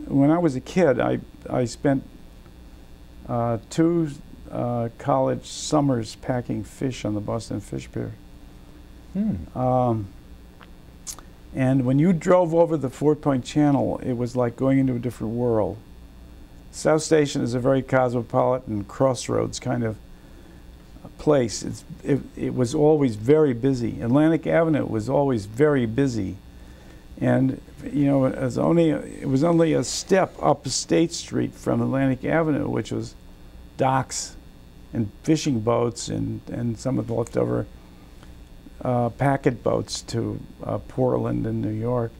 when I was a kid, I spent two college summers packing fish on the Boston Fish Pier. And when you drove over the Fort Point Channel, it was like going into a different world. South Station is a very cosmopolitan crossroads kind of place. It was always very busy. Atlantic Avenue was always very busy. And you know, it was only a step up State Street from Atlantic Avenue, which was docks and fishing boats and some of the leftover packet boats to Portland and New York.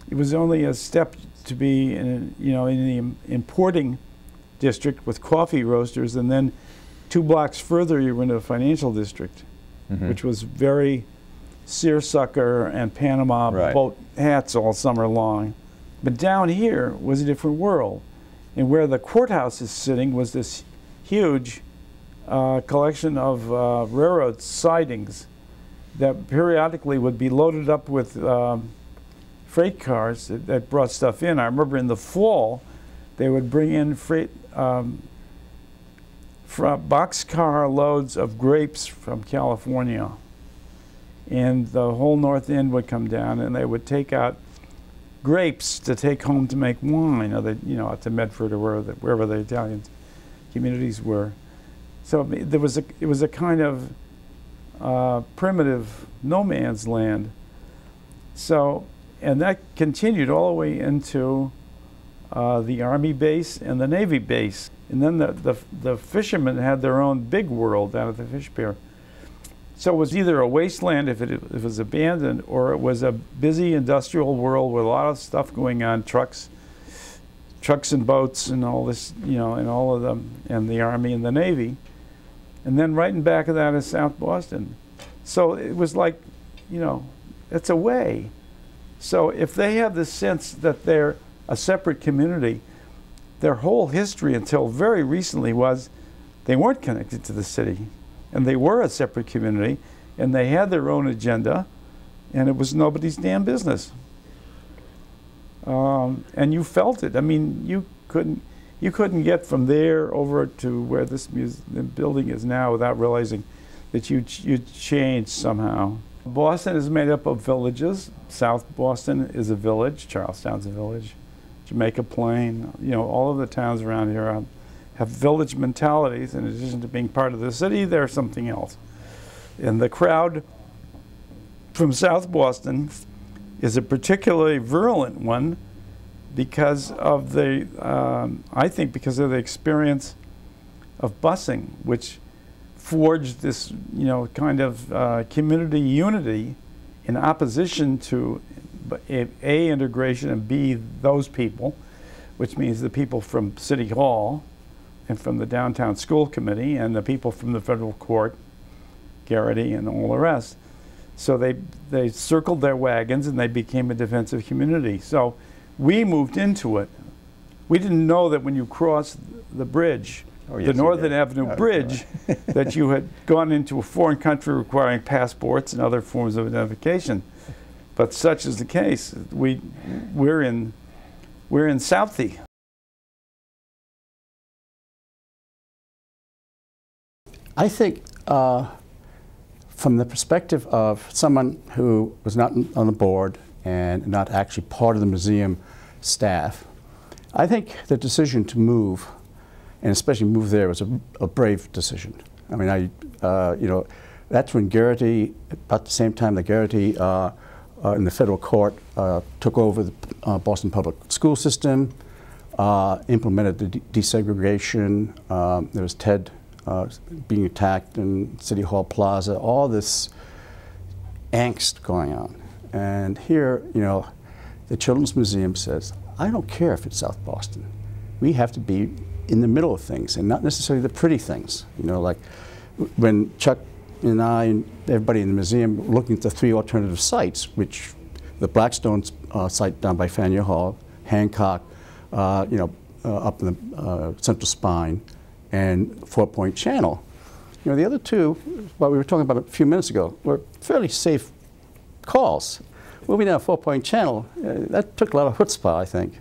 It was only a step to be in the importing district with coffee roasters, and then 2 blocks further you were in the financial district, which was very seersucker and Panama boat hats all summer long. But down here was a different world, and where the courthouse is sitting was this huge collection of railroad sidings that periodically would be loaded up with freight cars that brought stuff in. I remember in the fall, they would bring in freight boxcar loads of grapes from California, and the whole North End would come down, and they would take out grapes to take home to make wine, or out to Medford or wherever the Italian communities were. So it was a kind of primitive no man's land. So, and that continued all the way into the Army base and the Navy base. And then the fishermen had their own big world down at the Fish Pier. So it was either a wasteland if it was abandoned, or it was a busy industrial world with a lot of stuff going on, trucks and boats and all this, and all of them, and the Army and the Navy. And then right in back of that is South Boston. So it was like, it's a way. So if they have this sense that they're a separate community, their whole history until very recently was they weren't connected to the city, and they were a separate community, and they had their own agenda, and it was nobody's damn business. And you felt it. I mean, you couldn't get from there over to where this building is now without realizing that you changed somehow. Boston is made up of villages. South Boston is a village. Charlestown's a village. Jamaica Plain, all of the towns around here have village mentalities. In addition to being part of the city, they're something else. And the crowd from South Boston is a particularly virulent one because of I think because of the experience of busing, which forged this, kind of community unity in opposition to A, integration, and B, those people, which means the people from City Hall and from the Downtown School Committee and the people from the federal court, Garrity and all the rest. So they circled their wagons and they became a defensive community. So we moved into it. We didn't know that when you crossed the bridge, the Northern Avenue Bridge, that you had gone into a foreign country requiring passports and other forms of identification. But such is the case. We're in Southie. I think from the perspective of someone who was not on the board and not actually part of the museum staff, I think the decision to move, and especially move there, was a brave decision. I mean, that's when Garrity, about the same time that Garrity in the federal court took over the Boston public school system, implemented the desegregation. There was Ted being attacked in City Hall Plaza, all this angst going on. And here, the Children's Museum says, I don't care if it's South Boston. We have to be in the middle of things and not necessarily the pretty things. Like when Chuck and I and everybody in the museum were looking at the 3 alternative sites, which the Blackstone site down by Faneuil Hall, Hancock, up in the Central Spine, and Fort Point Channel. The other two, what we were talking about a few minutes ago, were fairly safe calls. Moving down Fort Point Channel, that took a lot of chutzpah, I think.